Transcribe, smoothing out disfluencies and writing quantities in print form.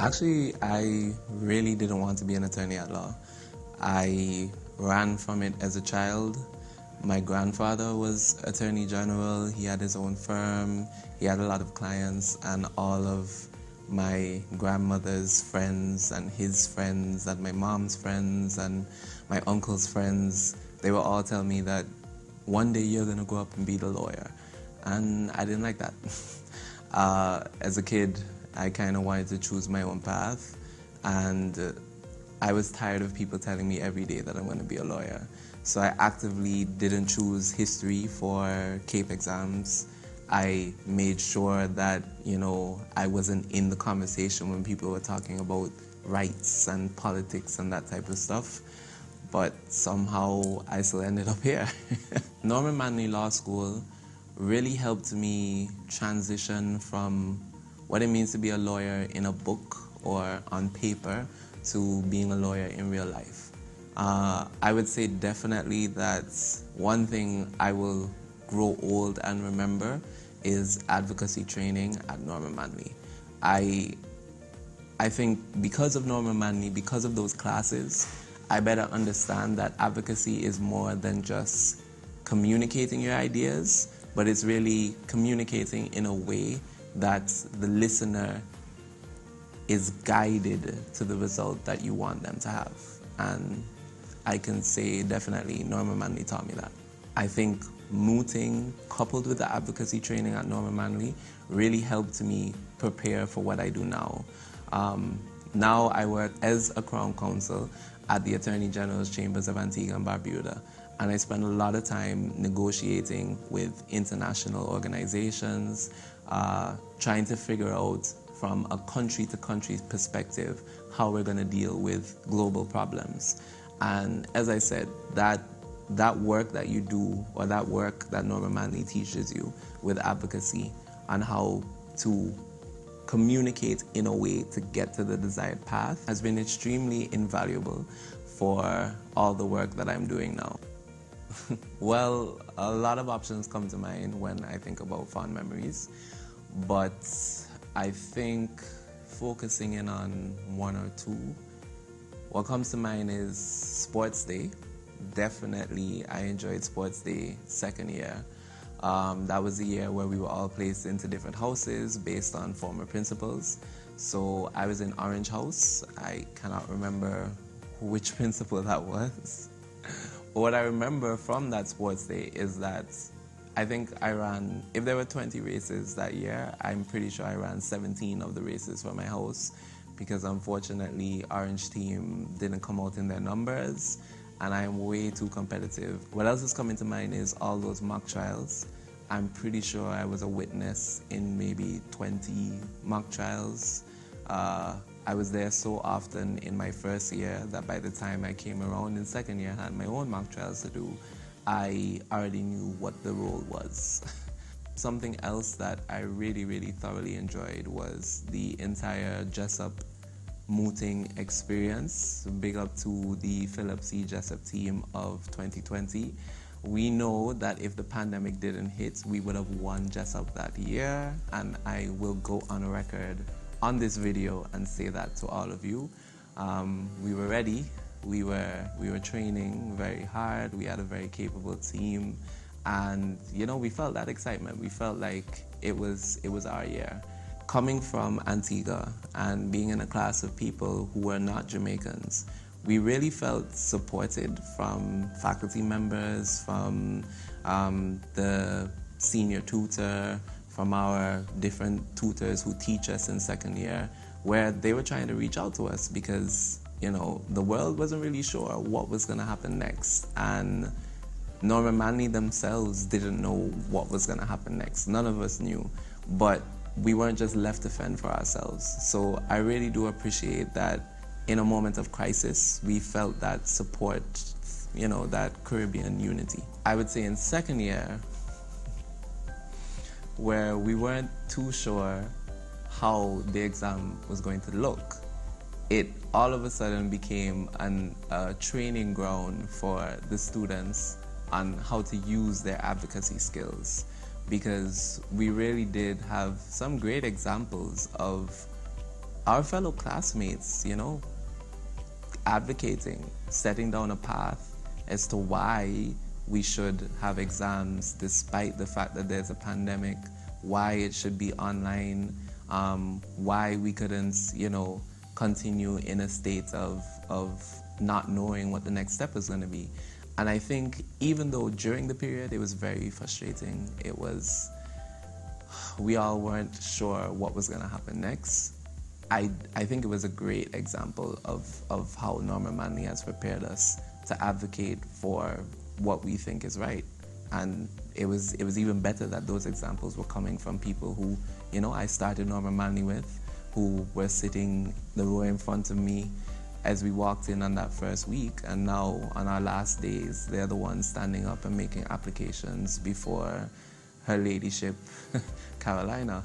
Actually, I really didn't want to be an attorney at law. I ran from it as a child. My grandfather was Attorney General. He had his own firm. He had a lot of clients, and all of my grandmother's friends and his friends and my mom's friends and my uncle's friends, they were all telling me that one day you're going to grow up and be the lawyer. And I didn't like that. As a kid, I kind of wanted to choose my own path, and I was tired of people telling me every day that I'm going to be a lawyer. So I actively didn't choose history for CAPE exams. I made sure that, I wasn't in the conversation when people were talking about rights and politics and that type of stuff. But somehow I still ended up here. Norman Manley Law School really helped me transition from what it means to be a lawyer in a book or on paper to being a lawyer in real life. I would say definitely that one thing I will grow old and remember is advocacy training at Norman Manley. I think because of Norman Manley, because of those classes, I better understand that advocacy is more than just communicating your ideas, but it's really communicating in a way that the listener is guided to the result that you want them to have. And I can say definitely Norman Manley taught me that. I think mooting coupled with the advocacy training at Norman Manley really helped me prepare for what I do now. Now I work as a Crown Counsel at the Attorney General's Chambers of Antigua and Barbuda, and I spend a lot of time negotiating with international organizations, trying to figure out from a country-to-country perspective how we're going to deal with global problems. And as I said, that work that you do, or that work that Norman Manley teaches you with advocacy on how to communicate in a way to get to the desired path, has been extremely invaluable for all the work that I'm doing now. Well, a lot of options come to mind when I think about fond memories, but I think focusing in on one or two, what comes to mind is Sports Day. Definitely, I enjoyed Sports Day second year. That was the year where we were all placed into different houses based on former principals. So I was in Orange House. I cannot remember which principal that was. But what I remember from that Sports Day is that I think I ran, if there were 20 races that year, I'm pretty sure I ran 17 of the races for my house, because unfortunately Orange team didn't come out in their numbers, and I'm way too competitive. What else is coming to mind is all those mock trials. I'm pretty sure I was a witness in maybe 20 mock trials. I was there so often in my first year that by the time I came around in second year, I had my own mock trials to do. I already knew what the role was. Something else that I really, really thoroughly enjoyed was the entire Jessup mooting experience. Big up to the Phillips Jessup team of 2020. We know that if the pandemic didn't hit, we would have won Jessup that year, and I will go on record on this video and say that to all of you. We were ready. We were training very hard. We had a very capable team, and we felt that excitement. We felt like it was our year. Coming from Antigua and being in a class of people who were not Jamaicans, we really felt supported from faculty members, from the senior tutor, from our different tutors who teach us in second year, where they were trying to reach out to us because the world wasn't really sure what was going to happen next, and Norman Manley themselves didn't know what was going to happen next. None of us knew, but we weren't just left to fend for ourselves. So I really do appreciate that in a moment of crisis, we felt that support, that Caribbean unity. I would say in second year, where we weren't too sure how the exam was going to look, it all of a sudden became a training ground for the students on how to use their advocacy skills, because we really did have some great examples of our fellow classmates, advocating, setting down a path as to why we should have exams despite the fact that there's a pandemic, why it should be online, why we couldn't, continue in a state of not knowing what the next step is going to be. And I think even though during the period it was very frustrating, we all weren't sure what was going to happen next. I think it was a great example of how Norman Manley has prepared us to advocate for what we think is right. And it was even better that those examples were coming from people who, I started Norman Manley with, who were sitting the row in front of me as we walked in on that first week, and now on our last days, they're the ones standing up and making applications before Her Ladyship, Carolina.